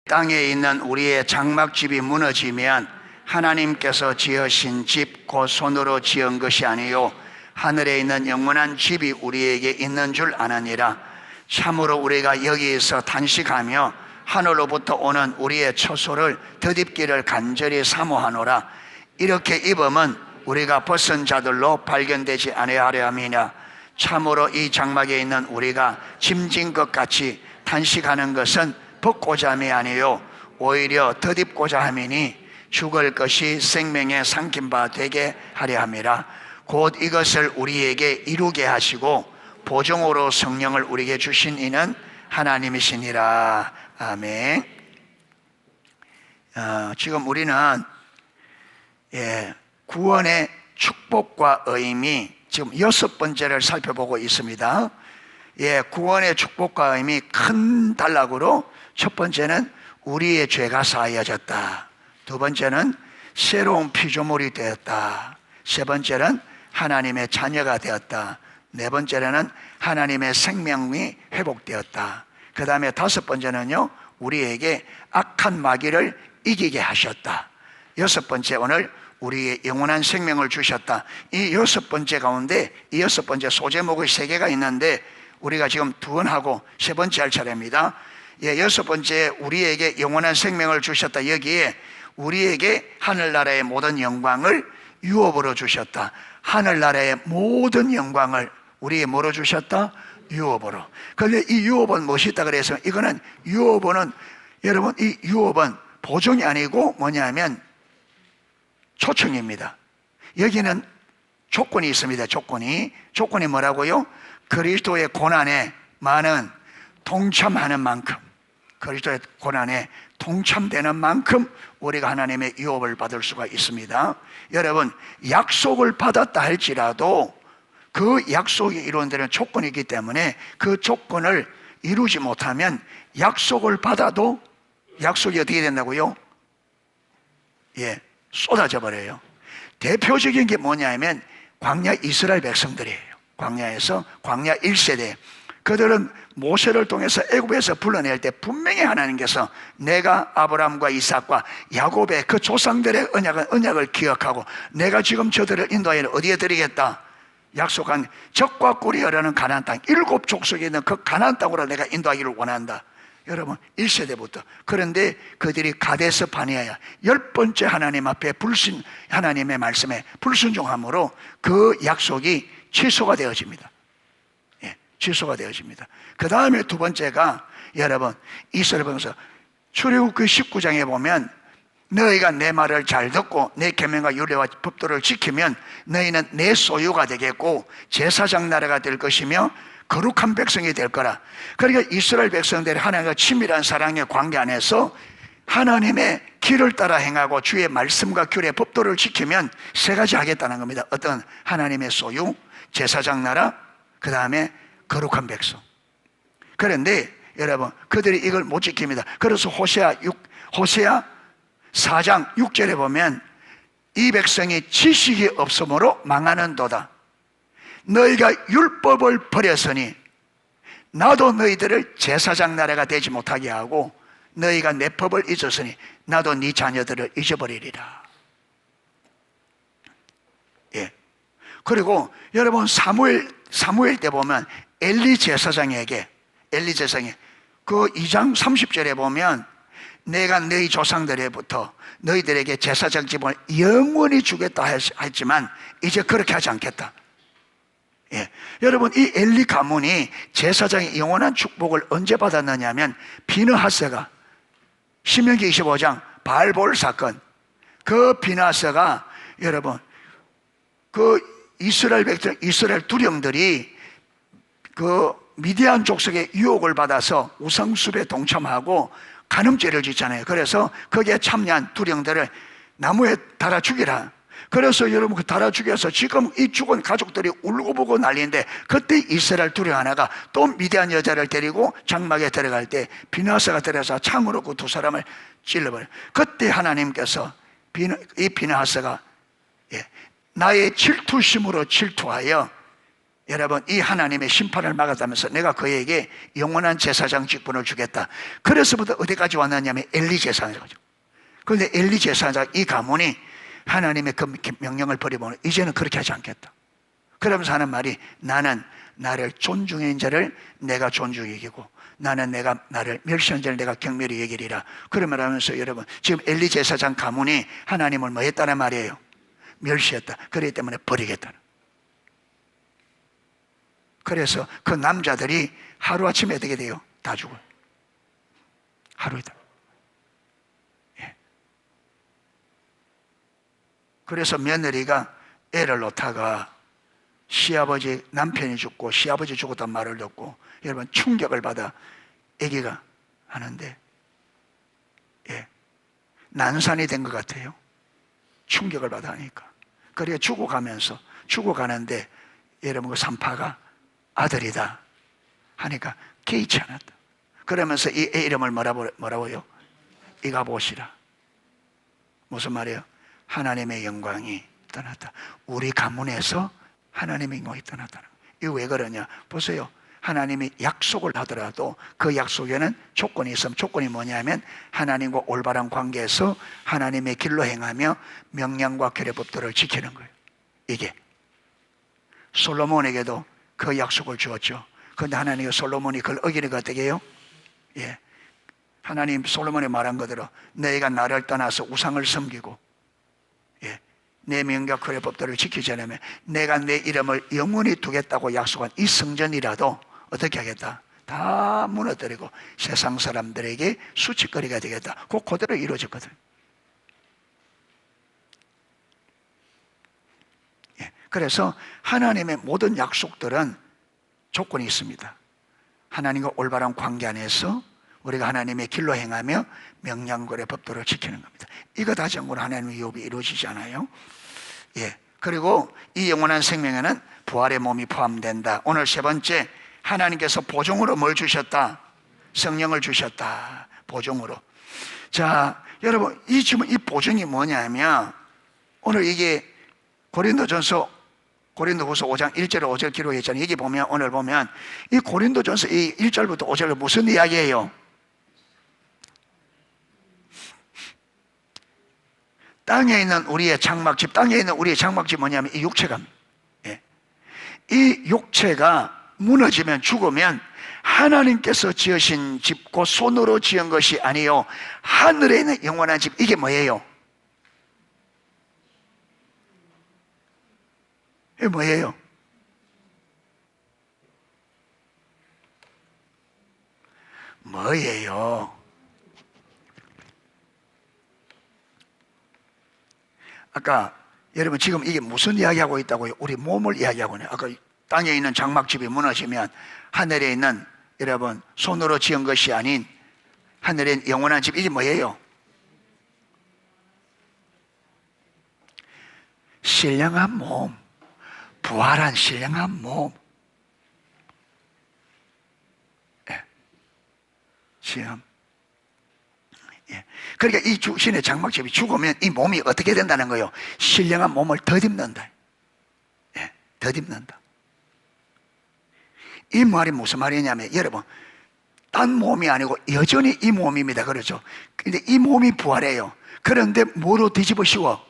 땅에 있는 우리의 장막집이 무너지면 하나님께서 지으신 집 곧 손으로 지은 것이 아니요 하늘에 있는 영원한 집이 우리에게 있는 줄 아느니라. 참으로 우리가 여기에서 단식하며 하늘로부터 오는 우리의 처소를 덧입기를 간절히 사모하노라. 이렇게 입음은 우리가 벗은 자들로 발견되지 아니하려 함이냐. 참으로 이 장막에 있는 우리가 짐진 것 같이 단식하는 것은 벗고자 함이 아니요 오히려 덧입고자 함이니 죽을 것이 생명의 삼킨 바 되게 하려 함이라. 곧 이것을 우리에게 이루게 하시고 보증으로 성령을 우리에게 주신 이는 하나님이시니라. 아멘. 지금 우리는 구원의 축복과 의미, 지금 6번째를 살펴보고 있습니다. 구원의 축복과 의미 큰 단락으로 첫 번째는 우리의 죄가 사하여졌다. 두 번째는 새로운 피조물이 되었다. 세 번째는 하나님의 자녀가 되었다. 네 번째는 하나님의 생명이 회복되었다. 그 다음에 다섯 번째는요, 우리에게 악한 마귀를 이기게 하셨다. 여섯 번째, 오늘 우리의 영원한 생명을 주셨다. 이 여섯 번째 가운데 이 여섯 번째 소제목의 세 개가 있는데 우리가 지금 두 번 하고 세 번째 할 차례입니다. 여섯 번째, 우리에게 영원한 생명을 주셨다. 여기에 우리에게 하늘나라의 모든 영광을 유업으로 주셨다. 하늘나라의 모든 영광을 우리에게 뭐로 주셨다? 유업으로. 그런데 이 유업은 무엇이 있다 그래서 이거는 유업은, 여러분, 이 유업은 보증이 아니고 뭐냐면 초청입니다. 여기는 조건이 있습니다. 조건이 뭐라고요? 그리스도의 고난에 많은 동참하는 만큼, 그리스도의 고난에 동참되는 만큼 우리가 하나님의 유업을 받을 수가 있습니다. 여러분, 약속을 받았다 할지라도 그 약속이 이루어지는 조건이 있기 때문에 그 조건을 이루지 못하면 약속을 받아도 약속이 어떻게 된다고요? 쏟아져 버려요. 대표적인 게 뭐냐면 광야 이스라엘 백성들이에요. 광야에서 광야 1세대, 그들은 모세를 통해서 애굽에서 불러낼 때 분명히 하나님께서 내가 아브라함과 이삭과 야곱의 그 조상들의 언약을 기억하고 내가 지금 저들을 인도하여 어디에 드리겠다? 약속한 적과 꿀이 흐르는 가나안 땅, 7 족속에 있는 그 가나안 땅으로 내가 인도하기를 원한다. 여러분, 1세대부터. 그런데 그들이 가데스 바네아야 10번째 하나님 앞에 하나님의 말씀에 불순종함으로 그 약속이 취소가 되어집니다. 취소가 되어집니다. 그 다음에 두 번째가, 여러분, 이스라엘 보면서 출애굽기 19장에 보면 너희가 내 말을 잘 듣고 내 계명과 율례와 법도를 지키면 너희는 내 소유가 되겠고 제사장 나라가 될 것이며 거룩한 백성이 될 거라. 그러니까 이스라엘 백성들이 하나님과 친밀한 사랑의 관계 안에서 하나님의 길을 따라 행하고 주의 말씀과 규례 법도를 지키면 세 가지 하겠다는 겁니다. 어떤? 하나님의 소유, 제사장 나라, 그 다음에 거룩한 백성. 그런데 여러분, 그들이 이걸 못 지킵니다. 그래서 호세아 4장 6절에 보면 이 백성이 지식이 없으므로 망하는도다. 너희가 율법을 버렸으니 나도 너희들을 제사장 나라가 되지 못하게 하고 너희가 내 법을 잊었으니 나도 네 자녀들을 잊어버리리라. 그리고 여러분, 사무엘 때 보면 엘리 제사장에게 그 2장 30절에 보면 내가 너희 조상들에부터 너희들에게 제사장 집을 영원히 주겠다 했지만 이제 그렇게 하지 않겠다. 여러분, 이 엘리 가문이 제사장의 영원한 축복을 언제 받았느냐면 비느하스가 신명기 25장 바알볼 사건, 그 비느하스가 여러분, 그 이스라엘 두령들이 그 미디안 족속의 유혹을 받아서 우상숭배에 동참하고 간음죄를 짓잖아요. 그래서 거기에 참여한 두령들을 나무에 달아 죽이라. 그래서 여러분, 그 달아 죽여서 지금 이 죽은 가족들이 울고보고 난리인데 그때 이스라엘 두령 하나가 또 미디안 여자를 데리고 장막에 들어갈 때 비느하스가 들어서 창으로 그 두 사람을 찔러버려요. 그때 하나님께서 이 비느하스가 나의 질투심으로 질투하여 여러분, 이 하나님의 심판을 막았다면서 내가 그에게 영원한 제사장 직분을 주겠다. 그래서부터 어디까지 왔느냐면 엘리 제사장이죠. 그런데 엘리 제사장 이 가문이 하나님의 그 명령을 버리면 이제는 그렇게 하지 않겠다. 그러면서 하는 말이, 나는 나를 존중한 자를 내가 존중히 여기고 나는 내가 나를 멸시한 자를 내가 경멸히 여기리라. 그러면 하면서 여러분, 지금 엘리 제사장 가문이 하나님을 뭐 했다는 말이에요? 멸시했다. 그렇기 때문에 버리겠다는. 그래서 그 남자들이 하루아침에 어떻게 돼요? 다 죽어요. 하루이다. 예. 그래서 며느리가 애를 놓다가 시아버지, 남편이 죽고 시아버지 죽었단 말을 듣고 여러분 충격을 받아 아기가 하는데, 예, 난산이 된 것 같아요. 충격을 받아 하니까. 그래 죽어가는데 여러분 그 산파가 아들이다 하니까 개의치 않았다. 그러면서 이 애 이름을 뭐라고요? 이가봇이라. 무슨 말이에요? 하나님의 영광이 떠났다. 우리 가문에서 하나님의 영광이 떠났다는 거예요. 이거 왜 그러냐? 보세요. 하나님이 약속을 하더라도 그 약속에는 조건이 있으면, 조건이 뭐냐면 하나님과 올바른 관계에서 하나님의 길로 행하며 명령과 규례법도를 지키는 거예요. 이게 솔로몬에게도 그 약속을 주었죠. 그런데 하나님이 솔로몬이 그걸 어기니까 어떻게 해요? 예. 하나님 솔로몬이 말한 그대로 너희가 나를 떠나서 우상을 섬기고, 예, 내 명령 규례법도를 지키지 않으면 내가 내 이름을 영원히 두겠다고 약속한 이 성전이라도 어떻게 하겠다? 다 무너뜨리고 세상 사람들에게 수치거리가 되겠다. 그대로 이루어졌거든. 예, 그래서 하나님의 모든 약속들은 조건이 있습니다. 하나님과 올바른 관계 안에서 우리가 하나님의 길로 행하며 명령과 법도를 지키는 겁니다. 이거 다 전부 하나님의 유업이 이루어지지 않아요? 예. 그리고 이 영원한 생명에는 부활의 몸이 포함된다. 오늘 세 번째, 하나님께서 보종으로 뭘 주셨다? 성령을 주셨다. 보종으로. 자, 여러분, 지금 이 보종이 뭐냐면, 오늘 이게 고린도후서 5장 1절 5절 기록했잖아요. 여기 보면, 오늘 보면 이 고린도전서 이 1절부터 5절은 무슨 이야기예요? 땅에 있는 우리의 장막집, 땅에 있는 우리의 장막집 뭐냐면 이 육체가, 예, 이 육체가 무너지면 죽으면 하나님께서 지으신 집, 곧 손으로 지은 것이 아니요 하늘에 있는 영원한 집, 이게 뭐예요? 이게 뭐예요? 뭐예요? 아까 여러분 지금 이게 무슨 이야기하고 있다고요? 우리 몸을 이야기하고 있네요. 아까 땅에 있는 장막집이 무너지면 하늘에 있는, 여러분, 손으로 지은 것이 아닌 하늘에 있는 영원한 집, 이게 뭐예요? 신령한 몸, 부활한 신령한 몸. 예. 시험. 예. 그러니까 이 신의 장막집이 죽으면 이 몸이 어떻게 된다는 거예요? 신령한 몸을 덧입는다. 예. 덧입는다. 이 말이 무슨 말이냐면, 여러분, 딴 몸이 아니고 여전히 이 몸입니다. 그렇죠? 근데 이 몸이 부활해요. 그런데 뭐로 뒤집어 씌워?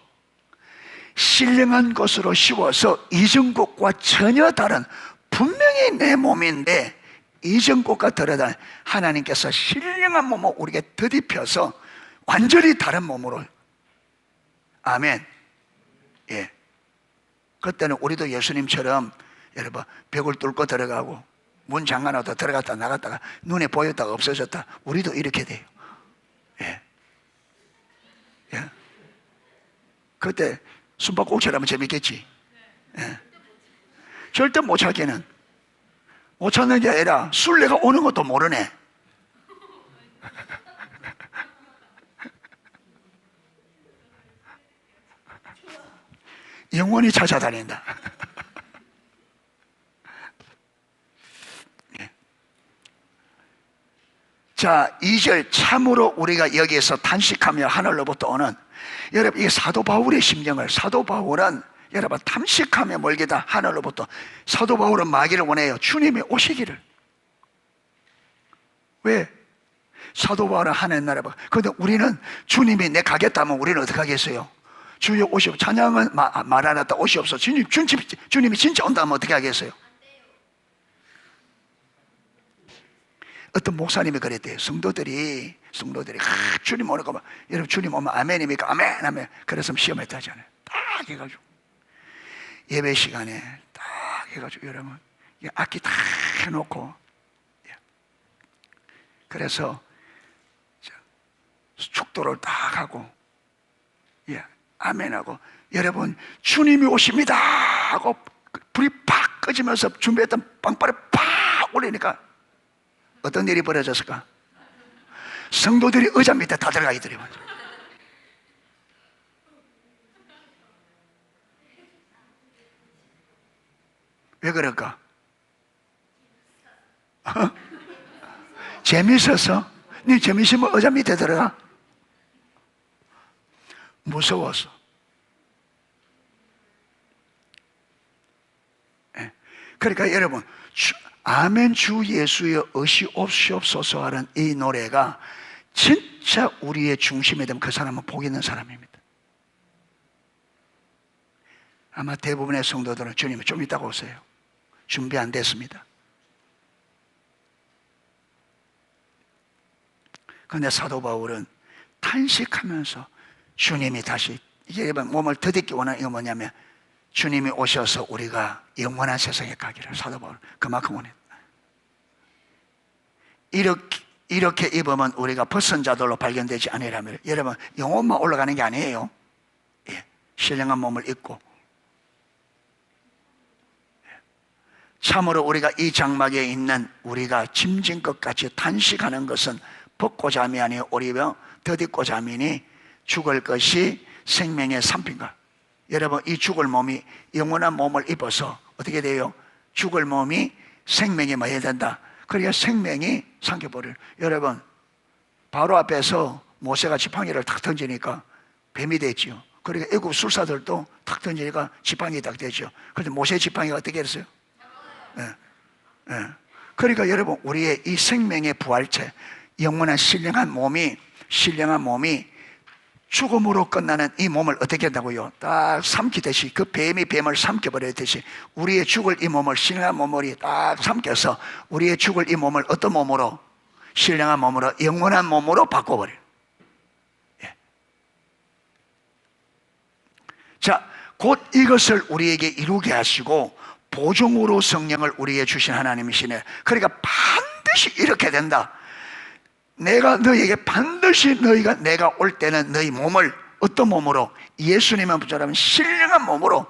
신령한 것으로 씌워서 이전 것과 전혀 다른, 분명히 내 몸인데 이전 것과 다르다. 하나님께서 신령한 몸을 우리에게 덧입혀서 완전히 다른 몸으로. 아멘. 예. 그때는 우리도 예수님처럼 여러분 벽을 뚫고 들어가고 문 잠가놓고 들어갔다 나갔다가 눈에 보였다가 없어졌다. 우리도 이렇게 돼요. 예. 예. 그때 숨바꼭질하면 재밌겠지. 예. 절대 못 찾기는, 못 찾는 게 아니라 술래가 오는 것도 모르네. 영원히 찾아다닌다. 예. 자, 2절, 참으로 우리가 여기에서 탄식하며 하늘로부터 오는, 여러분 이게 사도 바울의 심정을, 사도 바울은 여러분, 탐식하며 멀게다 하늘로부터. 사도 바울은 마귀를 원해요. 주님이 오시기를. 왜? 사도 바울은 하나님 나라. 그런데 우리는 주님이 내 가겠다면 우리는 어떻게 하겠어요? 주여 오시옵. 찬양은 말 안 했다 오시옵소서. 주님이 진짜 온다면 어떻게 하겠어요? 어떤 목사님이 그랬대요. 성도들이 주님 오는 거 봐. 여러분, 주님 오면 아멘입니까? 아멘, 아멘. 그래서 시험했다 하잖아요. 딱 해가지고 예배 시간에 딱 해가지고 여러분 악기 딱 해놓고, 그래서 축도를 딱 하고, 아멘하고, 여러분 주님이 오십니다 하고 불이 팍 꺼지면서 준비했던 빵빠를 팍 올리니까 어떤 일이 벌어졌을까? 성도들이 의자 밑에 다 들어가 있더래요. 왜 그럴까? 재밌어서? 네 재밌으면 의자 밑에 들어가? 무서워서. 그러니까 여러분, 아멘 주 예수의 의시 없시옵소서 하는 이 노래가 진짜 우리의 중심에 되면 그 사람은 복 있는 사람입니다. 아마 대부분의 성도들은 주님이 좀 이따가 오세요. 준비 안 됐습니다. 그런데 사도 바울은 탄식하면서 주님이 다시, 이게 여러분 몸을 더듬기 원하는 이거 뭐냐면 주님이 오셔서 우리가 영원한 세상에 가기를 사도 바울 그만큼 원했다. 이렇게 입으면 우리가 벗은 자들로 발견되지 아니라면, 여러분 영혼만 올라가는 게 아니에요. 신령한 몸을 입고, 참으로 우리가 이 장막에 있는 우리가 짐진 것 같이 탄식하는 것은 벗고 잠이 아니요 오히려 더듬고 잠이니 죽을 것이 생명의 산피인가. 여러분, 이 죽을 몸이 영원한 몸을 입어서 어떻게 돼요? 죽을 몸이 생명이 뭐해야 된다. 그러니까 생명이 삼켜버려요. 여러분, 바로 앞에서 모세가 지팡이를 탁 던지니까 뱀이 됐지요. 그러니까 애국 술사들도 탁 던지니까 지팡이 딱 되죠. 그런데 모세 지팡이가 어떻게 됐어요? 그러니까 여러분, 우리의 이 생명의 부활체, 영원한 신령한 몸이 죽음으로 끝나는 이 몸을 어떻게 한다고요? 딱 삼키듯이, 그 뱀이 뱀을 삼켜버리듯이 우리의 죽을 이 몸을 신령한 몸으로 딱 삼켜서 우리의 죽을 이 몸을 어떤 몸으로? 신령한 몸으로, 영원한 몸으로 바꿔버려요. 자, 곧 이것을 우리에게 이루게 하시고 보증으로 성령을 우리에게 주신 하나님이시네. 그러니까 반드시 이렇게 된다. 내가 너희에게 반드시 너희가 내가 올 때는 너희 몸을 어떤 몸으로? 예수님의 부처럼 신령한 몸으로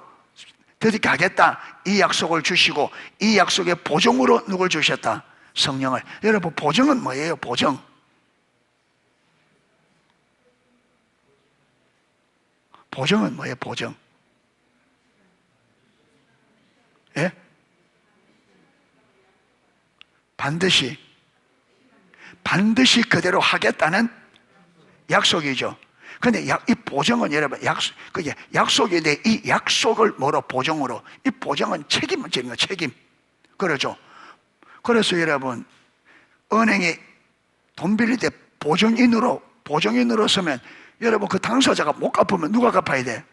드디어 하겠다. 이 약속을 주시고 이 약속의 보증으로 누굴 주셨다? 성령을. 여러분, 보증은 뭐예요? 보증. 보증은 뭐예요? 보증. 예? 반드시 그대로 하겠다는 약속이죠. 근데 이 보증은 여러분, 약속인데 이 약속을 뭐로? 보증으로. 이 보증은 책임을 지는 거예요. 책임. 그러죠. 그래서 여러분, 은행에 돈 빌릴 때 보증인으로 서면 여러분, 그 당사자가 못 갚으면 누가 갚아야 돼?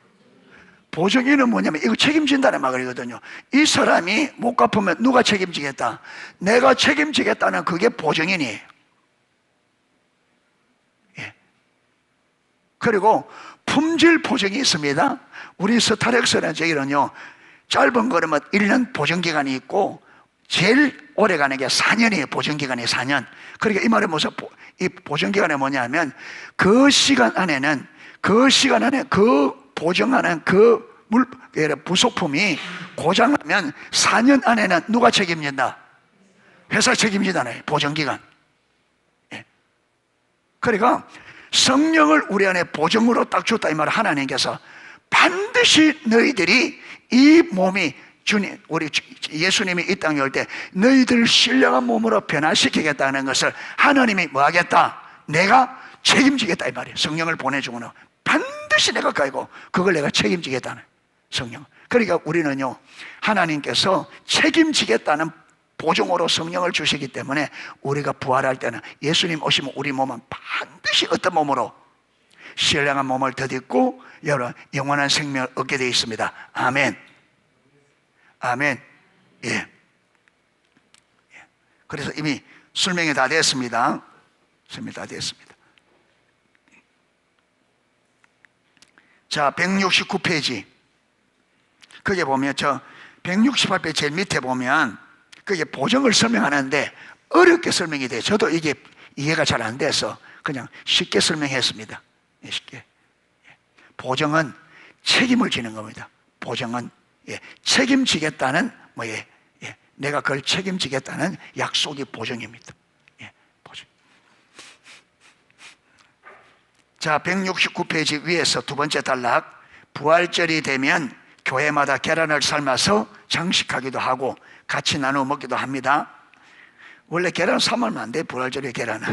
보증인은 뭐냐면 이거 책임진다는 말이거든요. 이 사람이 못 갚으면 누가 책임지겠다? 내가 책임지겠다는 그게 보증인이에요. 그리고 품질 보증이 있습니다. 우리 스타렉스라는 저기는요, 짧은 거라면 1년 보증기간이 있고 제일 오래 가는 게 4년이에요. 보증기간이 4년. 그러니까 이 말은 무슨, 이 보증기간이 뭐냐면 그 시간 안에 그 보증하는 그 부속품이 고장나면 4년 안에는 누가 책임진다? 회사 책임지잖아요. 보증기간. 그러니까 성령을 우리 안에 보증으로 딱 줬다 이 말을 하나님께서 반드시 너희들이 이 몸이 우리 예수님이 이 땅에 올 때 너희들 신령한 몸으로 변화시키겠다는 것을 하나님이 뭐 하겠다? 내가 책임지겠다 이 말이에요. 성령을 보내주고는 반드시 내가 가고 그걸 내가 책임지겠다는. 성령. 그러니까 우리는요, 하나님께서 책임지겠다는 보증으로 성령을 주시기 때문에 우리가 부활할 때는 예수님 오시면 우리 몸은 반드시 어떤 몸으로? 신령한 몸을 덧입고 여러분 영원한 생명을 얻게 되어 있습니다. 아멘. 아멘. 예. 그래서 이미 설명이 다 됐습니다. 설명이 다 됐습니다. 자, 169페이지. 거기에 보면 저 168페이지 제일 밑에 보면 그게 보정을 설명하는데 어렵게 설명이 돼요. 저도 이게 이해가 잘 안 돼서 그냥 쉽게 설명했습니다. 쉽게. 보정은 책임을 지는 겁니다. 보정은 책임지겠다는 뭐예, 내가 그걸 책임지겠다는 약속이 보정입니다. 보정. 자, 169페이지 위에서 두 번째 단락. 부활절이 되면 교회마다 계란을 삶아서 장식하기도 하고 같이 나누어 먹기도 합니다. 원래 계란 삶으면 안 돼, 부활절에 계란은.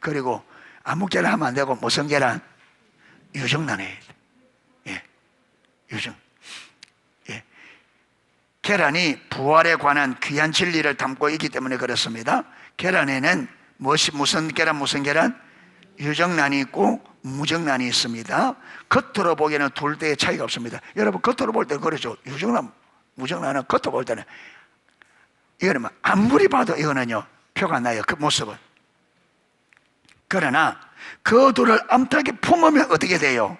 그리고 아무 계란 하면 안 되고 무슨 계란? 유정란이에요. 유정. 계란이 부활에 관한 귀한 진리를 담고 있기 때문에 그렇습니다. 계란에는 무슨 계란? 유정란이 있고 무정란이 있습니다. 겉으로 보기에는 둘 때 차이가 없습니다. 여러분 겉으로 볼 때는 그렇죠. 유정란, 무정란은 겉으로 볼 때는 이거는 아무리 봐도 이거는요 표가 안 나요. 그 모습은. 그러나 그 둘을 암탉에 품으면 어떻게 돼요?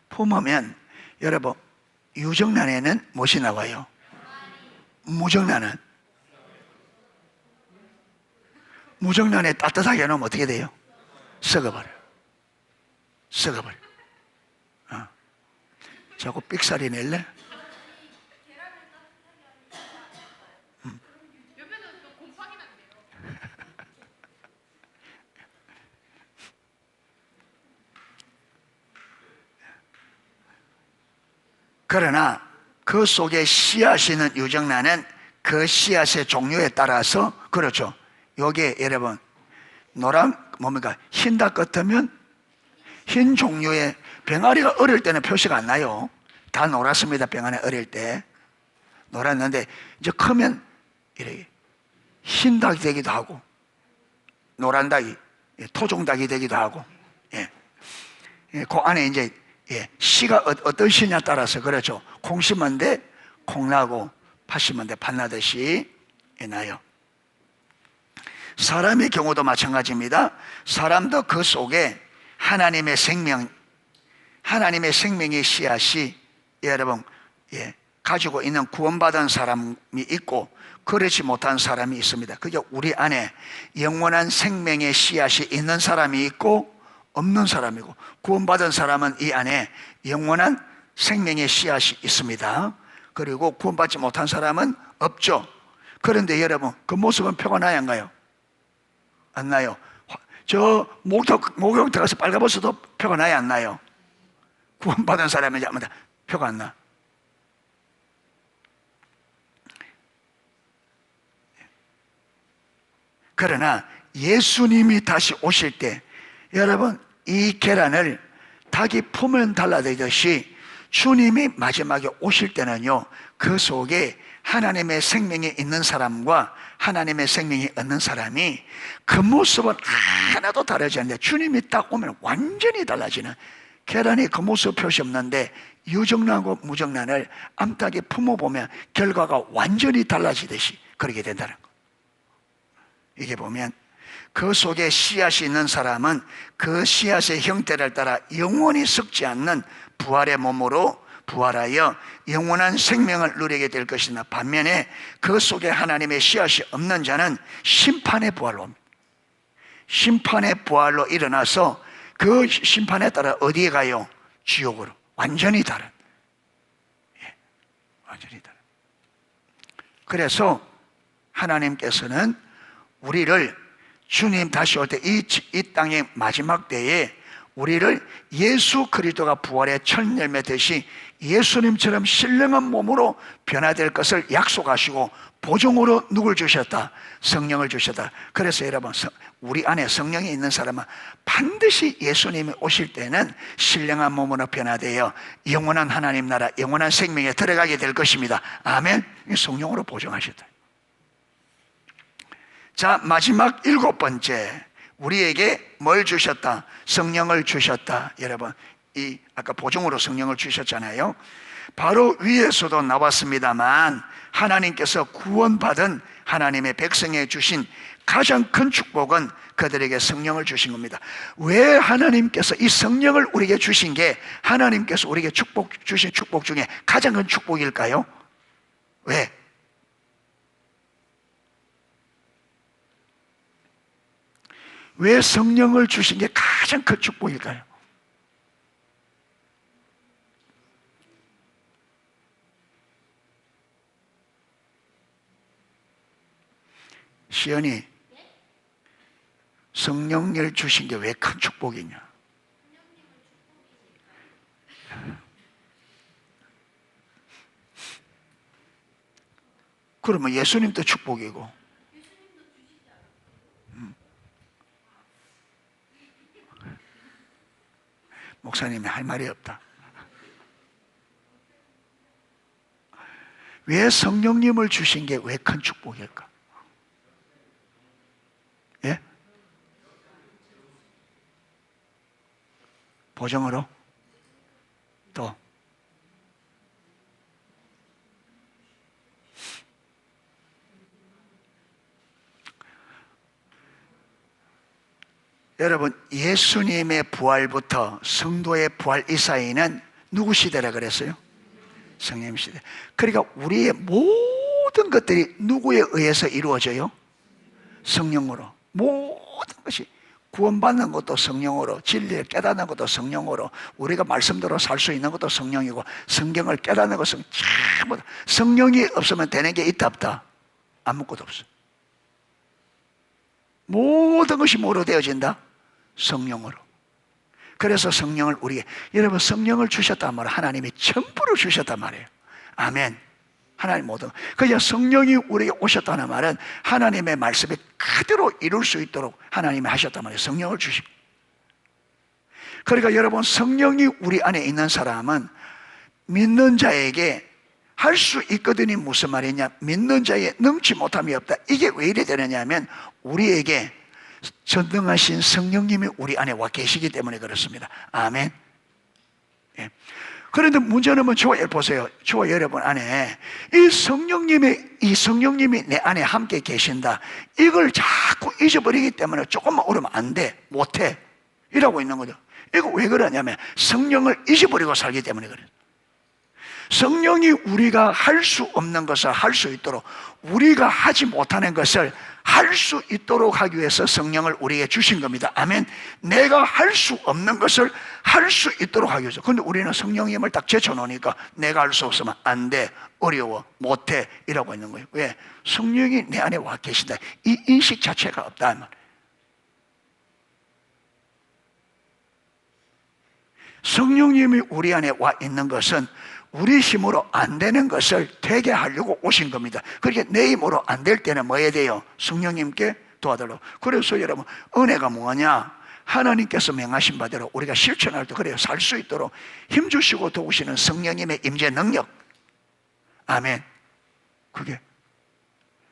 품으면 여러분 유정란에는 무엇이 나와요? 무정란에 따뜻하게 놓으면 어떻게 돼요? 썩어버려요. 자꾸 삑사리 낼래? 그러나 그 속에 씨앗이 있는 유정란은 그 씨앗의 종류에 따라서 그렇죠. 요게 여러분 노란 뭡니까? 흰 닭 같으면 흰 종류의 병아리가 어릴 때는 표시가 안 나요. 다 노랗습니다. 병아리 어릴 때 노랗는데 이제 크면 이렇게 흰 닭이 되기도 하고 노란 닭이 토종 닭이 되기도 하고 그 안에 이제 씨가 어떤 씨냐 따라서 그렇죠. 콩 심은데 콩 나고 팥 심은데 팥 나듯이 나요. 사람의 경우도 마찬가지입니다. 사람도 그 속에 하나님의 생명의 씨앗이 여러분 가지고 있는 구원받은 사람이 있고 그렇지 못한 사람이 있습니다. 그게 우리 안에 영원한 생명의 씨앗이 있는 사람이 있고 없는 사람이고 구원받은 사람은 이 안에 영원한 생명의 씨앗이 있습니다. 그리고 구원받지 못한 사람은 없죠. 그런데 여러분 그 모습은 표가 나야 안 가요? 안 나요. 저 목욕 들어가서 빨가벗어도 표가 나야 안 나요? 구원받은 사람은 아무도 표가 안 나. 그러나 예수님이 다시 오실 때 여러분 이 계란을 닭이 품을 달라되듯이 주님이 마지막에 오실 때는요 그 속에 하나님의 생명이 있는 사람과 하나님의 생명이 없는 사람이 그 모습은 하나도 다르지 않는데 주님이 딱 오면 완전히 달라지는 계란이 그 모습 표시 없는데 유정란하고 무정란을 암탉에 품어보면 결과가 완전히 달라지듯이 그렇게 된다는 거. 이게 보면 그 속에 씨앗이 있는 사람은 그 씨앗의 형태를 따라 영원히 썩지 않는 부활의 몸으로 부활하여 영원한 생명을 누리게 될 것이나 반면에 그 속에 하나님의 씨앗이 없는 자는 심판의 부활로 일어나서 그 심판에 따라 어디에 가요? 지옥으로. 완전히 다른. 완전히 다른. 그래서 하나님께서는 우리를 주님 다시 올 때 이 땅의 마지막 때에 우리를 예수 그리스도가 부활의 첫 열매 되시 예수님처럼 신령한 몸으로 변화될 것을 약속하시고 보증으로 누굴 주셨다? 성령을 주셨다. 그래서 여러분, 우리 안에 성령이 있는 사람은 반드시 예수님이 오실 때는 신령한 몸으로 변화되어 영원한 하나님 나라, 영원한 생명에 들어가게 될 것입니다. 아멘. 성령으로 보증하셨다. 자, 마지막 7번째, 우리에게 뭘 주셨다? 성령을 주셨다. 여러분, 아까 보증으로 성령을 주셨잖아요. 바로 위에서도 나왔습니다만 하나님께서 구원받은 하나님의 백성에 주신 가장 큰 축복은 그들에게 성령을 주신 겁니다. 왜 하나님께서 이 성령을 우리에게 주신 게 하나님께서 우리에게 주신 축복 중에 가장 큰 축복일까요? 왜? 왜 성령을 주신 게 가장 큰 축복일까요? 시연이, 성령을 주신 게 왜 큰 축복이냐? 그러면 예수님도 축복이고, 목사님이 할 말이 없다. 왜 성령님을 주신 게 왜 큰 축복일까? 예? 보정으로? 또? 여러분, 예수님의 부활부터 성도의 부활 이 사이는 누구 시대라 그랬어요? 성령 시대. 그러니까 우리의 모든 것들이 누구에 의해서 이루어져요? 성령으로. 모든 것이 구원받는 것도 성령으로, 진리를 깨닫는 것도 성령으로, 우리가 말씀대로 살 수 있는 것도 성령이고, 성경을 깨닫는 것은 전부 다 성령이 없으면 되는 게 있다 없다? 아무것도 없어. 모든 것이 뭐로 되어진다? 성령으로. 그래서 성령을 우리에게, 여러분, 성령을 주셨단 말은 하나님이 전부를 주셨단 말이에요. 아멘. 하나님 모든. 그냥 성령이 우리에게 오셨다는 말은 하나님의 말씀이 그대로 이룰 수 있도록 하나님이 하셨단 말이에요. 성령을 주시고. 그러니까 여러분, 성령이 우리 안에 있는 사람은 믿는 자에게 할 수 있거든요. 무슨 말이냐? 믿는 자에 능치 못함이 없다. 이게 왜 이래 되느냐 하면 우리에게 전능하신 성령님이 우리 안에 와 계시기 때문에 그렇습니다. 아멘. 예. 그런데 문제는 뭐 저와 보세요. 저와 여러분 안에 이 성령님이 내 안에 함께 계신다. 이걸 자꾸 잊어버리기 때문에 조금만 오르면 안 돼. 못해. 이라고 있는 거죠. 이거 왜 그러냐면 성령을 잊어버리고 살기 때문에 그래요. 성령이 우리가 할 수 없는 것을 할 수 있도록, 우리가 하지 못하는 것을 할 수 있도록 하기 위해서 성령을 우리에게 주신 겁니다. 아멘. 내가 할 수 없는 것을 할 수 있도록 하기 위해서. 그런데 우리는 성령님을 딱 제쳐놓으니까 내가 할 수 없으면 안 돼, 어려워, 못해 이러고 있는 거예요. 왜? 성령이 내 안에 와 계신다. 이 인식 자체가 없다. 성령님이 우리 안에 와 있는 것은 우리 힘으로 안 되는 것을 되게 하려고 오신 겁니다. 그러니까 내 힘으로 안 될 때는 뭐 해야 돼요? 성령님께 도와달라고. 그래서 여러분, 은혜가 뭐냐? 하나님께서 명하신 바대로 우리가 실천할 때 그래요. 살 수 있도록 힘주시고 도우시는 성령님의 임재 능력. 아멘. 그게.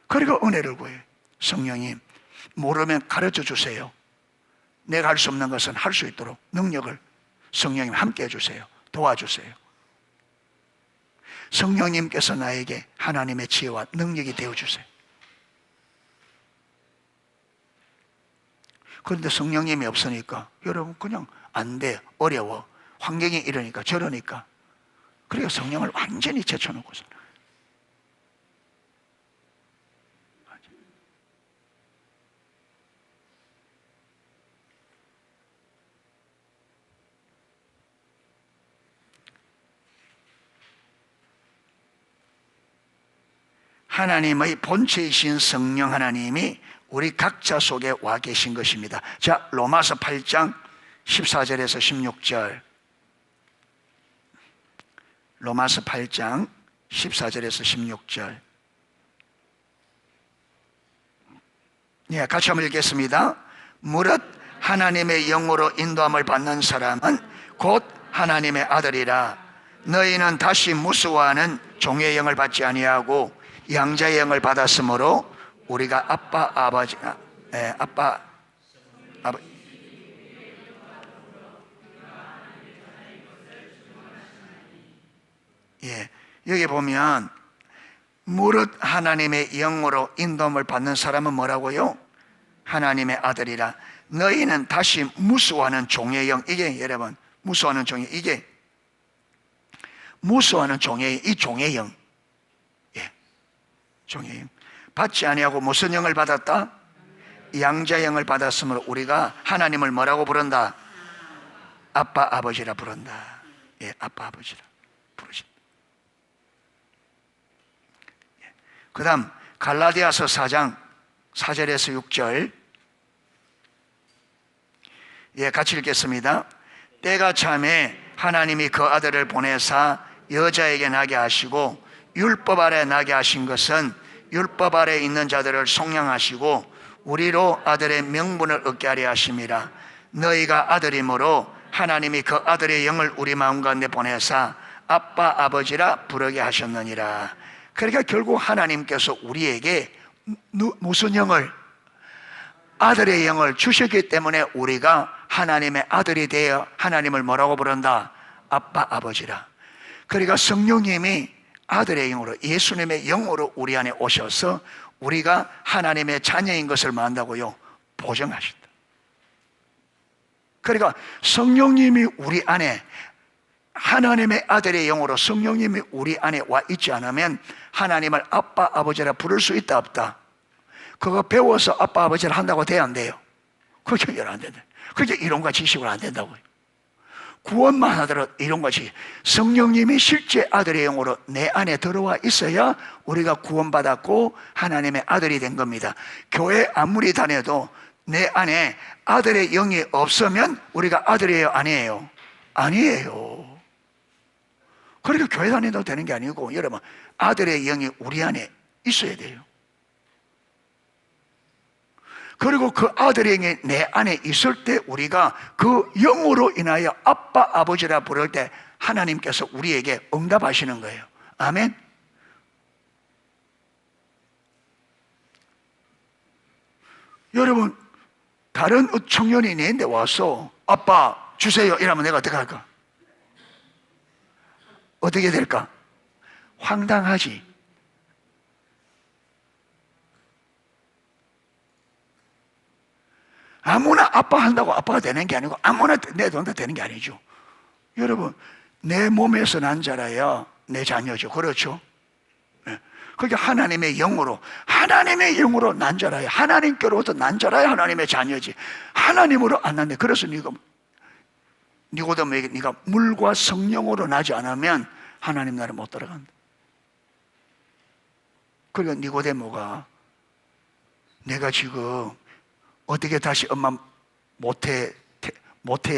그리고 은혜를 구해요. 성령님, 모르면 가르쳐 주세요. 내가 할 수 없는 것은 할 수 있도록 능력을 성령님 함께 해주세요. 도와주세요. 성령님께서 나에게 하나님의 지혜와 능력이 되어주세요. 그런데 성령님이 없으니까 여러분 그냥 안 돼, 어려워, 환경이 이러니까 저러니까, 그래서 성령을 완전히 제쳐놓고서 하나님의 본체이신 성령 하나님이 우리 각자 속에 와 계신 것입니다. 자, 로마서 8장 14절에서 16절, 로마서 8장 14절에서 16절. 예, 같이 한번 읽겠습니다. 무릇 하나님의 영으로 인도함을 받는 사람은 곧 하나님의 아들이라. 너희는 다시 무수와는 종의 영을 받지 아니하고 양자의 영을 받았으므로 우리가 아빠 아버지가 예, 여기 보면 무릇 하나님의 영으로 인도함을 받는 사람은 뭐라고요? 하나님의 아들이라. 너희는 다시 무수하는 종의 영, 이게 여러분 무수하는 종의, 이게 무수하는 종의, 이 종의 영, 예, 종의 영 받지 아니하고 무슨 영을 받았다? 양자 영을 받았으므로 우리가 하나님을 뭐라고 부른다? 아빠 아버지라 부른다. 예, 아빠 아버지라 부르신다. 예. 그 다음 갈라디아서 4장 4절에서 6절, 예, 같이 읽겠습니다. 때가 참에 하나님이 그 아들을 보내사 여자에게 나게 하시고 율법 아래 나게 하신 것은 율법 아래 있는 자들을 속량하시고 우리로 아들의 명분을 얻게 하려 하심이라. 너희가 아들이므로 하나님이 그 아들의 영을 우리 마음 가운데 보내사 아빠 아버지라 부르게 하셨느니라. 그러니까 결국 하나님께서 우리에게 무슨 영을? 아들의 영을 주셨기 때문에 우리가 하나님의 아들이 되어 하나님을 뭐라고 부른다? 아빠 아버지라. 그러니까 성령님이 아들의 영으로, 예수님의 영으로 우리 안에 오셔서 우리가 하나님의 자녀인 것을 만다고요? 보증하신다. 그러니까 성령님이 우리 안에, 하나님의 아들의 영으로 성령님이 우리 안에 와 있지 않으면 하나님을 아빠 아버지라 부를 수 있다 없다? 그거 배워서 아빠 아버지를 한다고 돼야 안 돼요? 그게 안 된다. 그게 이론과 지식으로 안 된다고요. 구원만 하더라도 이론과 지식, 성령님이 실제 아들의 영으로 내 안에 들어와 있어야 우리가 구원받았고 하나님의 아들이 된 겁니다. 교회 아무리 다녀도 내 안에 아들의 영이 없으면 우리가 아들이에요, 아니에요? 아니에요. 그러니까 교회 다닌다고 되는 게 아니고, 여러분, 아들의 영이 우리 안에 있어야 돼요. 그리고 그 아들의 영이 내 안에 있을 때 우리가 그 영으로 인하여 아빠 아버지라 부를 때 하나님께서 우리에게 응답하시는 거예요. 아멘. 여러분, 다른 청년이 내한테 와서 아빠 주세요 이러면 내가 어떻게 할까? 어떻게 될까? 황당하지. 아무나 아빠 한다고 아빠가 되는 게 아니고 아무나 내돈다 되는 게 아니죠. 여러분, 내 몸에서 난 자라야 내 자녀죠. 그렇죠? 네. 그게 하나님의 영으로 난 자라야, 하나님께로부터 난 자라야 하나님의 자녀지. 하나님으로 안 났네. 그래서 니고데모에게 네가 물과 성령으로 나지 않으면 하나님 나라 못 들어간다. 그러니까 니고데모가 내가 지금 어떻게 다시 엄마 모태에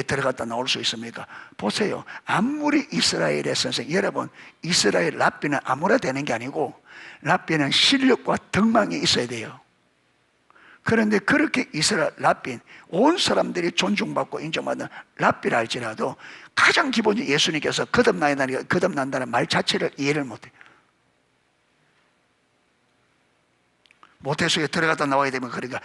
들어갔다 나올 수 있습니까? 보세요. 아무리 이스라엘의 선생, 여러분, 이스라엘 랍비는 아무나 되는 게 아니고 랍비는 실력과 덕망이 있어야 돼요. 그런데 그렇게 이스라엘 랍비, 온 사람들이 존중받고 인정받는 랍비라 할지라도 가장 기본적으로 예수님께서 거듭난다는 말 자체를 이해를 못해요. 모태 속에 들어갔다 나와야 되면, 그러니까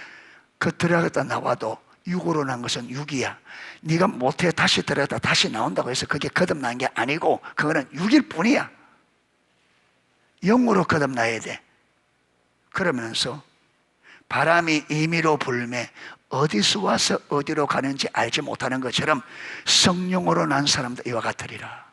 그 들어갔다 나와도 육으로 난 것은 육이야. 네가 모태에 다시 들어갔다 다시 나온다고 해서 그게 거듭난 게 아니고 그거는 육일 뿐이야. 영으로 거듭나야 돼. 그러면서 바람이 임의로 불매 어디서 와서 어디로 가는지 알지 못하는 것처럼 성령으로 난 사람도 이와 같으리라.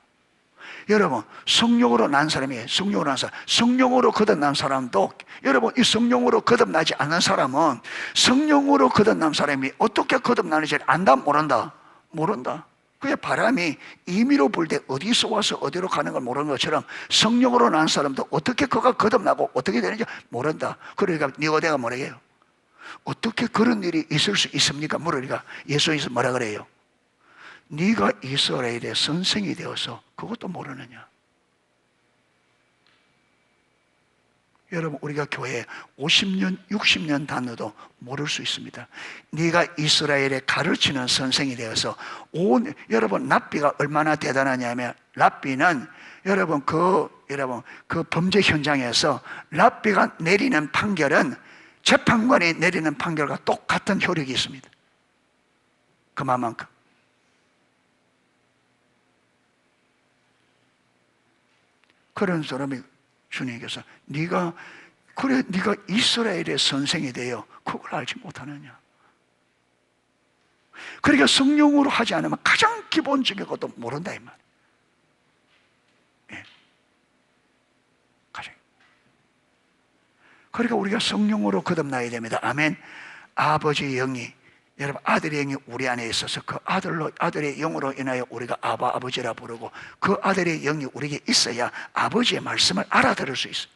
여러분, 성령으로 난 사람이에요. 성령으로 거듭난 사람도, 여러분, 이 성령으로 거듭나지 않는 사람은 성령으로 거듭난 사람이 어떻게 거듭나는지 안다 모른다? 모른다. 그게 바람이 임의로 불 때 어디서 와서 어디로 가는 걸 모르는 것처럼 성령으로 난 사람도 어떻게 그가 거듭나고 어떻게 되는지 모른다. 그러니까 니고데가 뭐라 해요? 어떻게 그런 일이 있을 수 있습니까? 물으니까 예수님께서 뭐라 그래요? 네가 이스라엘의 선생이 되어서 그것도 모르느냐? 여러분, 우리가 교회 50년, 60년 다녀도 모를 수 있습니다. 네가 이스라엘에 가르치는 선생이 되어서 여러분, 랍비가 얼마나 대단하냐면, 랍비는 여러분 그 범죄 현장에서 랍비가 내리는 판결은 재판관이 내리는 판결과 똑같은 효력이 있습니다. 그만큼. 그런 사람이 주님께서 네가 이스라엘의 선생이 되어 그걸 알지 못하느냐? 그러니까 성령으로 하지 않으면 가장 기본적인 것도 모른다 이 말. 예. 가장. 그러니까 우리가 성령으로 거듭나야 됩니다. 아멘. 아버지의 영이, 여러분, 아들의 영이 우리 안에 있어서 그 아들의 영으로 인하여 우리가 아버지라 부르고, 그 아들의 영이 우리에게 있어야 아버지의 말씀을 알아들을 수 있어요.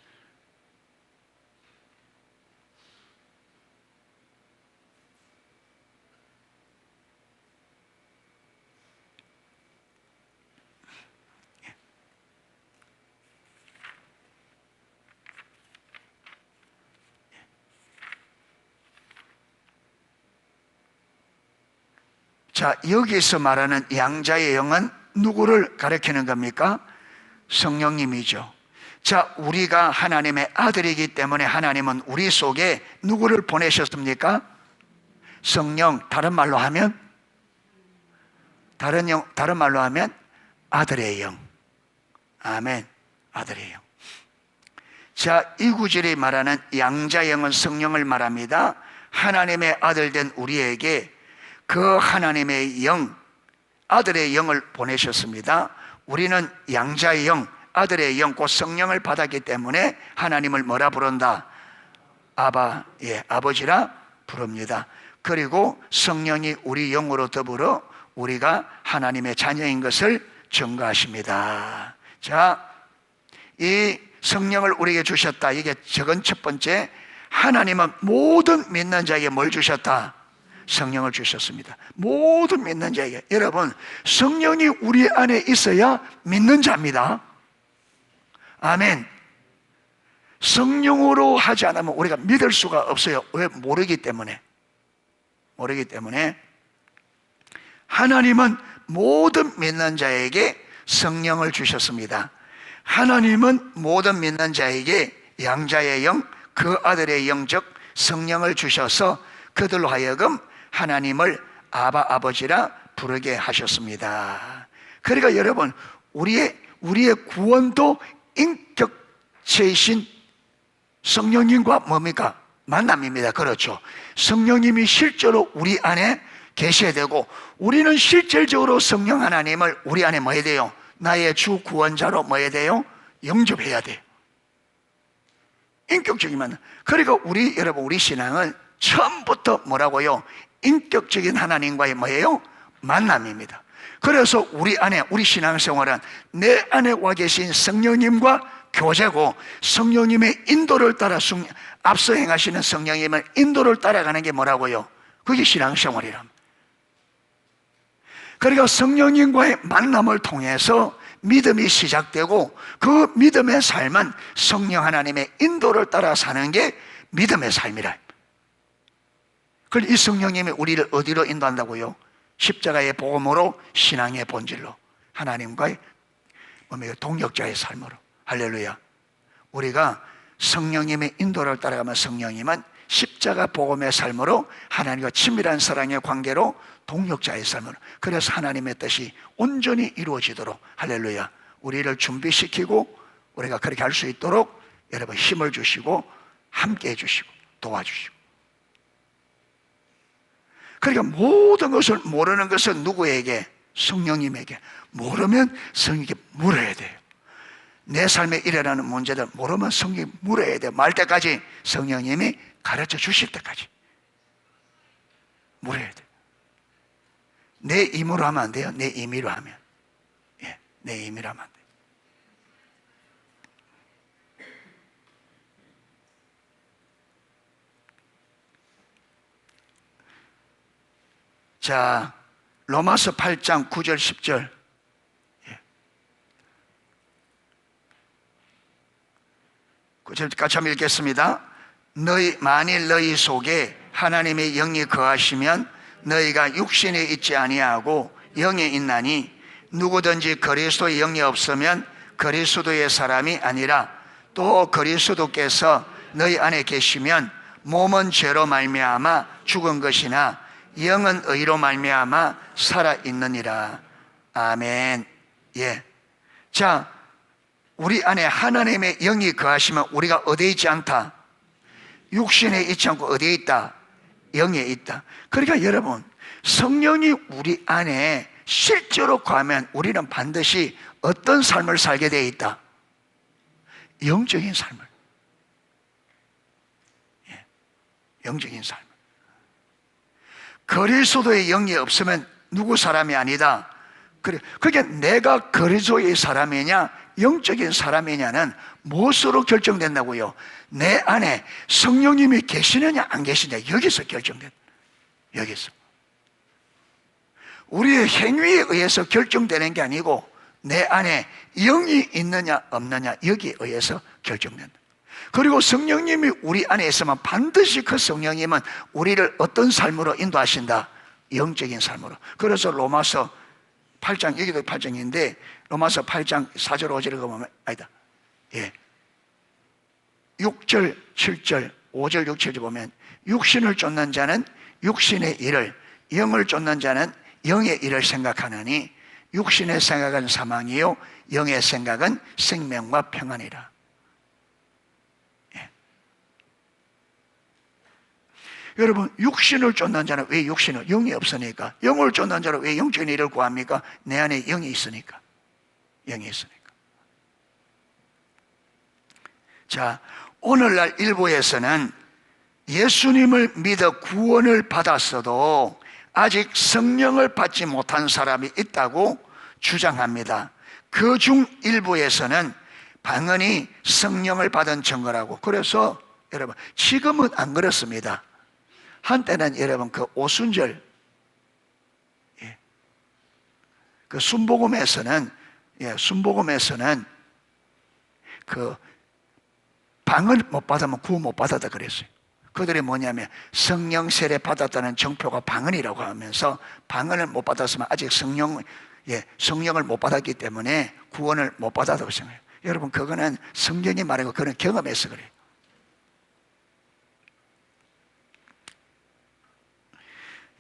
자, 여기서 말하는 양자의 영은 누구를 가리키는 겁니까? 성령님이죠. 자, 우리가 하나님의 아들이기 때문에 하나님은 우리 속에 누구를 보내셨습니까? 성령. 다른 말로 하면 아들의 영. 아멘. 아들의 영. 자, 이 구절이 말하는 양자의 영은 성령을 말합니다. 하나님의 아들 된 우리에게 그 하나님의 영, 아들의 영을 보내셨습니다. 우리는 양자의 영, 아들의 영, 곧 성령을 받았기 때문에 하나님을 뭐라 부른다? 아버지라 부릅니다. 그리고 성령이 우리 영으로 더불어 우리가 하나님의 자녀인 것을 증거하십니다. 자, 이 성령을 우리에게 주셨다. 이게 적은 첫 번째, 하나님은 모든 믿는 자에게 뭘 주셨다? 성령을 주셨습니다. 모든 믿는 자에게. 여러분, 성령이 우리 안에 있어야 믿는 자입니다. 아멘. 성령으로 하지 않으면 우리가 믿을 수가 없어요. 왜? 모르기 때문에. 하나님은 모든 믿는 자에게 성령을 주셨습니다. 하나님은 모든 믿는 자에게 양자의 영, 그 아들의 영적 성령을 주셔서 그들로 하여금 하나님을 아버지라 부르게 하셨습니다. 그러니까 여러분, 우리의 구원도 인격체이신 성령님과 뭡니까? 만남입니다. 그렇죠. 성령님이 실제로 우리 안에 계셔야 되고, 우리는 실질적으로 성령 하나님을 우리 안에 뭐 해야 돼요? 나의 주 구원자로 뭐 해야 돼요? 영접해야 돼요. 인격적인 만남. 그러니까 여러분, 우리 신앙은 처음부터 뭐라고요? 인격적인 하나님과의 뭐예요? 만남입니다. 그래서 우리 신앙생활은 내 안에 와 계신 성령님과 교제고, 성령님의 인도를 따라 앞서 행하시는 성령님의 인도를 따라가는 게 뭐라고요? 그게 신앙생활이랍니다. 그러니까 성령님과의 만남을 통해서 믿음이 시작되고, 그 믿음의 삶은 성령 하나님의 인도를 따라 사는 게 믿음의 삶이라. 그럼 이 성령님이 우리를 어디로 인도한다고요? 십자가의 복음으로, 신앙의 본질로, 하나님과의 동역자의 삶으로. 할렐루야. 우리가 성령님의 인도를 따라가면 성령님은 십자가 복음의 삶으로 하나님과 친밀한 사랑의 관계로 동역자의 삶으로, 그래서 하나님의 뜻이 온전히 이루어지도록, 할렐루야, 우리를 준비시키고 우리가 그렇게 할 수 있도록 여러분 힘을 주시고 함께 해주시고 도와주시고. 그러니까 모든 것을 모르는 것은 누구에게? 성령님에게. 모르면 성령님께 물어야 돼요. 내 삶에 일어나는 문제들 모르면 성령이 물어야 돼요. 말 때까지, 성령님이 가르쳐 주실 때까지 물어야 돼요. 내 임으로 하면 안 돼요. 내 임의로 하면. 내 임의로 하면 안 돼요. 자, 로마서 8장 9절 10절. 같이 한번 읽겠습니다. 만일 너희 속에 하나님의 영이 거하시면 너희가 육신에 있지 아니하고 영에 있나니 누구든지 그리스도의 영이 없으면 그리스도의 사람이 아니라 또 그리스도께서 너희 안에 계시면 몸은 죄로 말미암아 죽은 것이나 영은 의로 말미암아 살아 있느니라. 아멘. 예. 자, 우리 안에 하나님의 영이 거하시면 우리가 어디에 있지 않다? 육신에 있지 않고 어디에 있다? 영에 있다. 그러니까 여러분, 성령이 우리 안에 실제로 거하면 우리는 반드시 어떤 삶을 살게 되어 있다? 영적인 삶을. 예. 영적인 삶을. 그리스도의 영이 없으면 누구 사람이 아니다. 그러니까 내가 그리스도의 사람이냐 영적인 사람이냐는 무엇으로 결정된다고요? 내 안에 성령님이 계시느냐 안 계시느냐, 여기서 결정된다. 여기서. 우리의 행위에 의해서 결정되는 게 아니고 내 안에 영이 있느냐 없느냐 여기에 의해서 결정된다. 그리고 성령님이 우리 안에 있으면 반드시 그 성령님은 우리를 어떤 삶으로 인도하신다? 영적인 삶으로. 그래서 로마서 8장, 여기도 8장인데 로마서 8장 4절 5절을 보면 아니다. 예. 6절 7절 5절 6, 7절 보면 육신을 쫓는 자는 육신의 일을, 영을 쫓는 자는 영의 일을 생각하느니 육신의 생각은 사망이요 영의 생각은 생명과 평안이라. 예. 여러분, 육신을 쫓는 자는 왜 육신을? 영이 없으니까. 영을 쫓는 자는 왜 영적인 일을 구합니까? 내 안에 영이 있으니까. 영이 있으니까. 자, 오늘날 일부에서는 예수님을 믿어 구원을 받았어도 아직 성령을 받지 못한 사람이 있다고 주장합니다. 그 중 일부에서는 방언이 성령을 받은 증거라고. 그래서 여러분, 지금은 안 그렇습니다. 한때는 여러분 그 오순절, 그 순복음에서는 그 방언 못 받으면 구원 못 받았다 그랬어요. 그들이 뭐냐면 성령 세례 받았다는 정표가 방언이라고 하면서 방언을 못 받았으면 아직 성령을 못 받았기 때문에 구원을 못 받았다고 생각해요. 여러분, 그거는 성경이 말하고 그런 경험에서 그래요.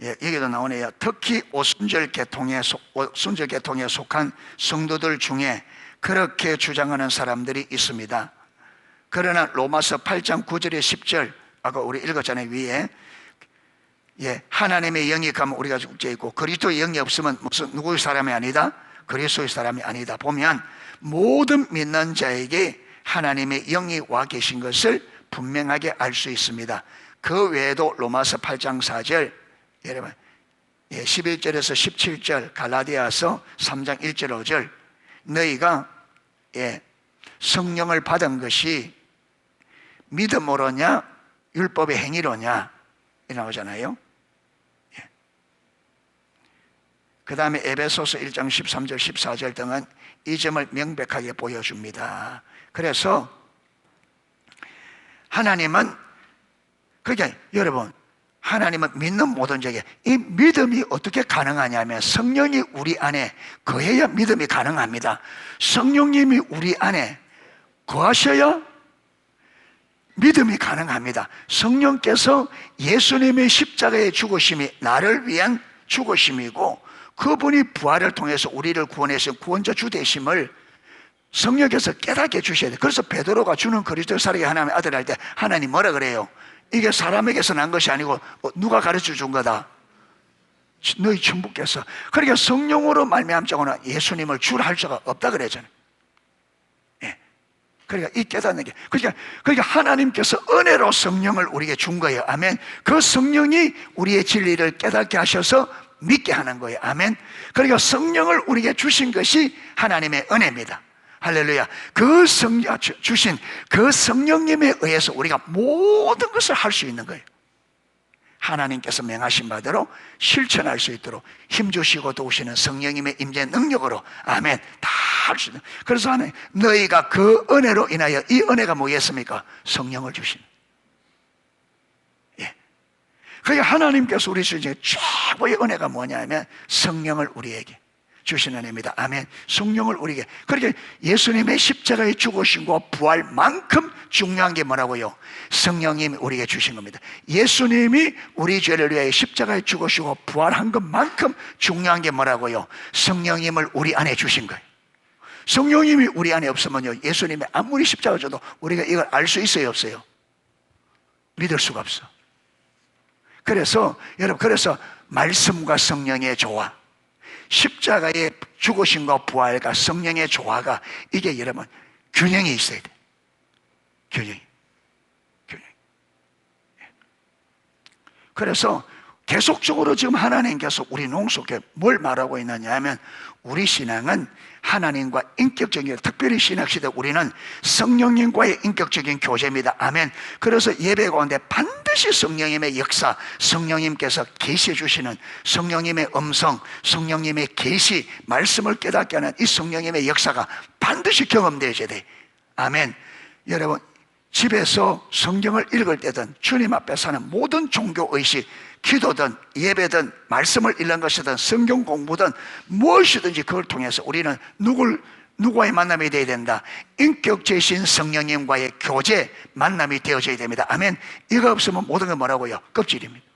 예, 여기도 나오네요. 특히 오순절 계통에 속한 성도들 중에 그렇게 주장하는 사람들이 있습니다. 그러나 로마서 8장 9절에 10절, 아까 우리 읽었잖아요. 위에 하나님의 영이 가면 우리가 죽게 있고 그리스도의 영이 없으면 무슨 누구의 사람이 아니다? 그리스도의 사람이 아니다. 보면 모든 믿는 자에게 하나님의 영이 와 계신 것을 분명하게 알 수 있습니다. 그 외에도 로마서 8장 4절, 여러분 11절에서 17절, 갈라디아서 3장 1절 5절, 너희가 성령을 받은 것이 믿음으로냐 율법의 행위로냐 이 나오잖아요. 그 다음에 에베소서 1장 13절 14절 등은 이 점을 명백하게 보여줍니다. 그래서 하나님은, 그러니까 여러분, 하나님은 믿는 모든 자에게 이 믿음이 어떻게 가능하냐면 성령이 우리 안에 거해야 믿음이 가능합니다. 성령님이 우리 안에 거하셔야 믿음이 가능합니다. 성령께서 예수님의 십자가의 죽으심이 나를 위한 죽으심이고 그분이 부활을 통해서 우리를 구원해서 구원자 주 되심을 성령께서 깨닫게 주셔야 돼요. 그래서 베드로가 주는 그리스도의 살아계 하나님의 아들 할 때 하나님 뭐라 그래요? 이게 사람에게서 난 것이 아니고 누가 가르쳐 준 거다? 너희 천부께서. 그러니까 성령으로 말미암자고는 예수님을 주라 할 수가 없다 그랬잖아요. 그러니까 이 깨닫는 게, 그러니까 하나님께서 은혜로 성령을 우리에게 준 거예요. 아멘. 그 성령이 우리의 진리를 깨닫게 하셔서 믿게 하는 거예요. 아멘. 그러니까 성령을 우리에게 주신 것이 하나님의 은혜입니다. 할렐루야. 주신 그 성령님에 의해서 우리가 모든 것을 할 수 있는 거예요. 하나님께서 명하신 바대로 실천할 수 있도록 힘주시고 도우시는 성령님의 임재 능력으로, 아멘, 다 할 수 있는. 그래서 하나님, 너희가 그 은혜로 인하여, 이 은혜가 뭐겠습니까? 성령을 주시는. 예. 그러니까 하나님께서 우리 주신 최고의 은혜가 뭐냐면 성령을 우리에게 주시는 은혜입니다. 아멘. 성령을 우리에게. 그렇게 예수님의 십자가의 죽으심과 부활만큼 중요한 게 뭐라고요? 성령님이 우리에게 주신 겁니다. 예수님이 우리 죄를 위하여 십자가에 죽으시고 부활한 것만큼 중요한 게 뭐라고요? 성령님을 우리 안에 주신 거예요. 성령님이 우리 안에 없으면요, 예수님이 아무리 십자가 져도 우리가 이걸 알 수 있어요, 없어요? 믿을 수가 없어. 그래서 여러분, 그래서 말씀과 성령의 조화, 십자가의 죽으심과 부활과 성령의 조화가, 이게 여러분 균형이 있어야 돼. 균형이. 그래서 계속적으로 지금 하나님께서 우리 농속에 뭘 말하고 있느냐 하면, 우리 신앙은 하나님과 인격적인, 특별히 신학시대 우리는 성령님과의 인격적인 교제입니다. 아멘. 그래서 예배 가운데 반드시 성령님의 역사, 성령님께서 계시해 주시는 성령님의 음성, 성령님의 계시, 말씀을 깨닫게 하는 이 성령님의 역사가 반드시 경험되어야 돼. 아멘. 여러분, 집에서 성경을 읽을 때든 주님 앞에 사는 모든 종교의식, 기도든 예배든 말씀을 읽는 것이든 성경 공부든 무엇이든지 그걸 통해서 우리는 누구와의 만남이 되어야 된다? 인격체이신 성령님과의 교제, 만남이 되어져야 됩니다. 아멘. 이거 없으면 모든 건 뭐라고요? 껍질입니다.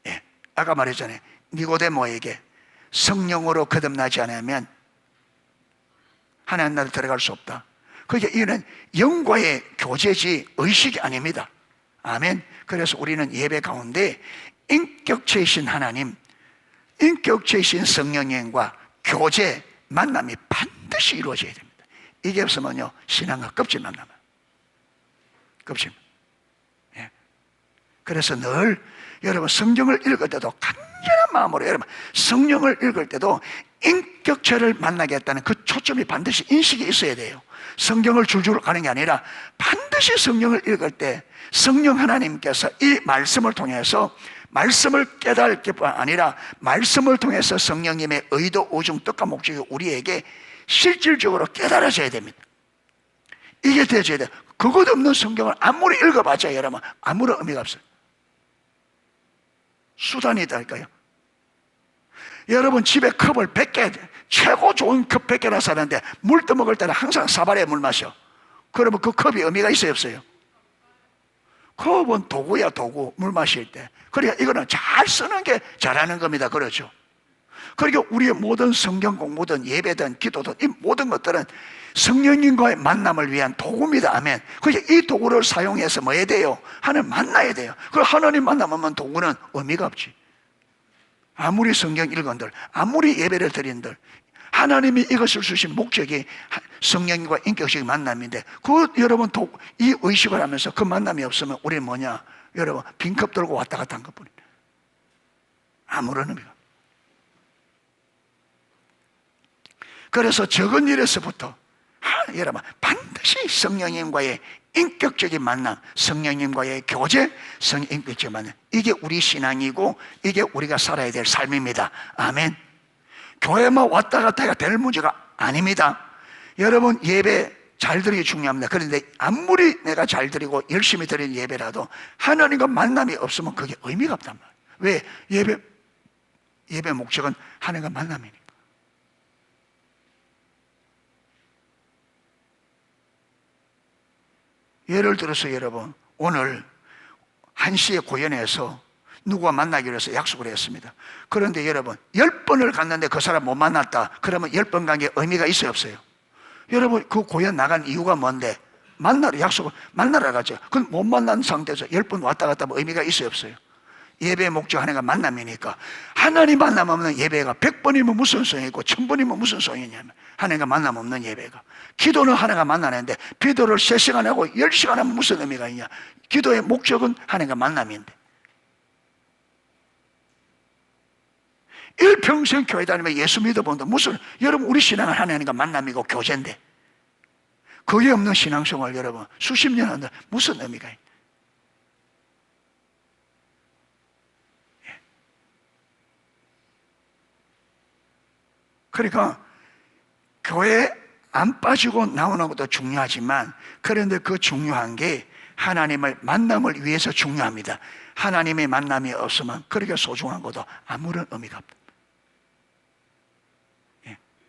예, 아까 말했잖아요. 니고데모에게 성령으로 거듭나지 않으면 하나님 나라에 들어갈 수 없다. 그러니까 이는 영과의 교제지 의식이 아닙니다. 아멘. 그래서 우리는 예배 가운데 인격체이신 하나님, 인격체이신 성령님과 교제, 만남이 반드시 이루어져야 됩니다. 이게 없으면요, 신앙은 껍질만 남아요. 껍질. 예. 그래서 늘 여러분 성경을 읽을 때도 간절한 마음으로, 여러분 성령을 읽을 때도 인격체를 만나겠다는 그 초점이 반드시 인식이 있어야 돼요. 성경을 줄줄 가는 게 아니라 반드시 성령을 읽을 때 성령 하나님께서 이 말씀을 통해서 말씀을 깨달을 게 아니라 말씀을 통해서 성령님의 의도, 오중, 뜻과 목적이 우리에게 실질적으로 깨달아져야 됩니다. 이게 되어져야 돼요. 그것 없는 성경을 아무리 읽어봤자 여러분 아무런 의미가 없어요. 수단이 있다니까요. 여러분 집에 컵을 100개, 최고 좋은 컵 100개나 사는데 물 떠먹을 때는 항상 사발에 물 마셔. 그러면 그 컵이 의미가 있어요, 없어요? 컵은 도구야, 도구. 물 마실 때. 그러니까 이거는 잘 쓰는 게 잘하는 겁니다. 그렇죠? 그러니까 우리의 모든 성경 공부든 예배든 기도든 이 모든 것들은 성령님과의 만남을 위한 도구입니다. 아멘. 그러니까 이 도구를 사용해서 뭐 해야 돼요? 하나님 만나야 돼요. 그 하나님 만나면 도구는 의미가 없지. 아무리 성경 읽은들, 아무리 예배를 드린들, 하나님이 이것을 주신 목적이 성령과 인격적인 만남인데, 그 여러분 이 의식을 하면서 그 만남이 없으면 우리는 뭐냐? 여러분 빈컵 들고 왔다 갔다 한 것뿐입니다. 아무런 의미가. 그래서 적은 일에서부터 여러분 반드시 성령님과의 인격적인 만남, 성령님과의 교제, 인격적인 만남, 이게 우리 신앙이고 이게 우리가 살아야 될 삶입니다. 아멘. 교회만 왔다 갔다 해가 될 문제가 아닙니다. 여러분 예배 잘 드리기 중요합니다. 그런데 아무리 내가 잘 드리고 열심히 드리는 예배라도 하나님과 만남이 없으면 그게 의미가 없단 말이에요. 왜? 예배 목적은 하나님과 만남이니까. 예를 들어서 여러분 오늘 1시에 고연에서 누구와 만나기로 해서 약속을 했습니다. 그런데 여러분 10번을 갔는데 그 사람 못 만났다. 그러면 10번 간 게 의미가 있어요, 없어요? 여러분 그 고연 나간 이유가 뭔데? 약속을 만나러 가죠. 그건 못 만난 상태에서 10번 왔다 갔다 하면 의미가 있어요, 없어요? 예배의 목적 하나가 만남이니까. 하나님 만남 없는 예배가 100번이면 무슨 소용이고 1000번이면 무슨 소용이냐면 하나님과 만남 없는 예배가. 기도는 하나가 만나는데 기도를 3시간 하고 10시간 하면 무슨 의미가 있냐? 기도의 목적은 하나님과 만남인데 일평생 교회 다니면 예수 믿어본다. 여러분 우리 신앙은 하나님과 만남이고 교제인데 그게 없는 신앙생활 여러분 수십 년 한다. 무슨 의미가 있냐? 그러니까 교회 안 빠지고 나오는 것도 중요하지만, 그런데 그 중요한 게 하나님을 만남을 위해서 중요합니다. 하나님의 만남이 없으면 그렇게 소중한 것도 아무런 의미가 없다.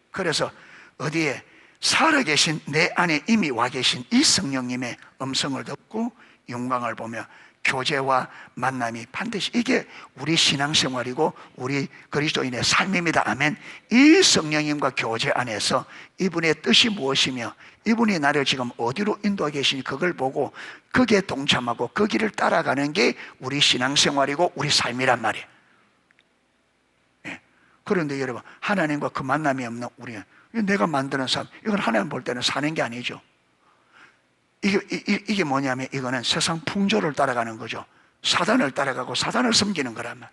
그래서 어디에 살아계신 내 안에 이미 와 계신 이 성령님의 음성을 듣고 영광을 보며 교제와 만남이 반드시, 이게 우리 신앙생활이고 우리 그리스도인의 삶입니다. 아멘. 이 성령님과 교제 안에서 이분의 뜻이 무엇이며 이분이 나를 지금 어디로 인도하고 계시니 그걸 보고 거기에 동참하고 그 길을 따라가는 게 우리 신앙생활이고 우리 삶이란 말이에요. 그런데 여러분, 하나님과 그 만남이 없는 우리는, 내가 만드는 삶, 이건 하나님 볼 때는 사는 게 아니죠. 이게 뭐냐면 이거는 세상 풍조를 따라가는 거죠. 사단을 따라가고 사단을 섬기는 거란 말.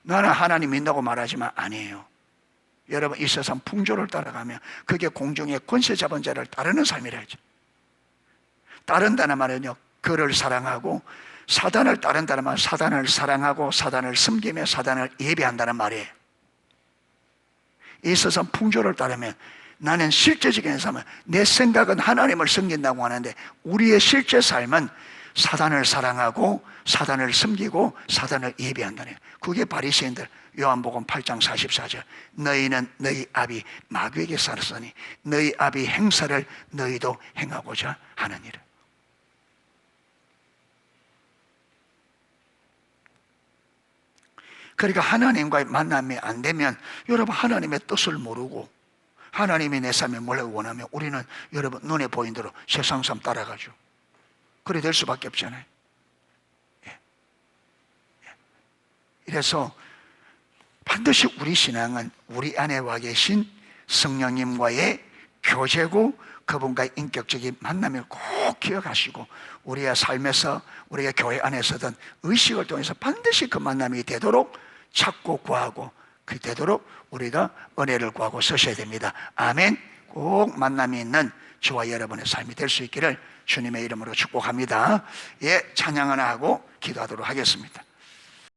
나는 하나님 믿는다고 말하지만 아니에요. 여러분, 이 세상 풍조를 따라가면 그게 공중의 권세 잡은 자를 따르는 삶이라 하죠. 따른다는 말은요, 그를 사랑하고, 사단을 따른다는 말은 사단을 사랑하고 사단을 섬기며 사단을 예배한다는 말이에요. 이 세상 풍조를 따르면 나는 실제적인 삶은, 내 생각은 하나님을 섬긴다고 하는데 우리의 실제 삶은 사단을 사랑하고 사단을 섬기고 사단을 예배한다는 거예요. 그게 바리새인들, 요한복음 8장 44절, 너희는 너희 아비 마귀에게 살았으니 너희 아비 행사를 너희도 행하고자 하느니라. 그러니까 하나님과의 만남이 안 되면, 여러분, 하나님의 뜻을 모르고 하나님이 내 삶에 뭘 원하면 우리는 여러분 눈에 보인 대로 세상 삶 따라가죠. 그래 될 수밖에 없잖아요. 이래서 반드시 우리 신앙은 우리 안에 와 계신 성령님과의 교제고 그분과의 인격적인 만남을 꼭 기억하시고, 우리의 삶에서, 우리의 교회 안에서든 의식을 통해서 반드시 그 만남이 되도록 찾고 구하고, 그 되도록 우리가 은혜를 구하고 서셔야 됩니다. 아멘. 꼭 만남이 있는 저와 여러분의 삶이 될 수 있기를 주님의 이름으로 축복합니다. 예, 찬양 하나 하고 기도하도록 하겠습니다.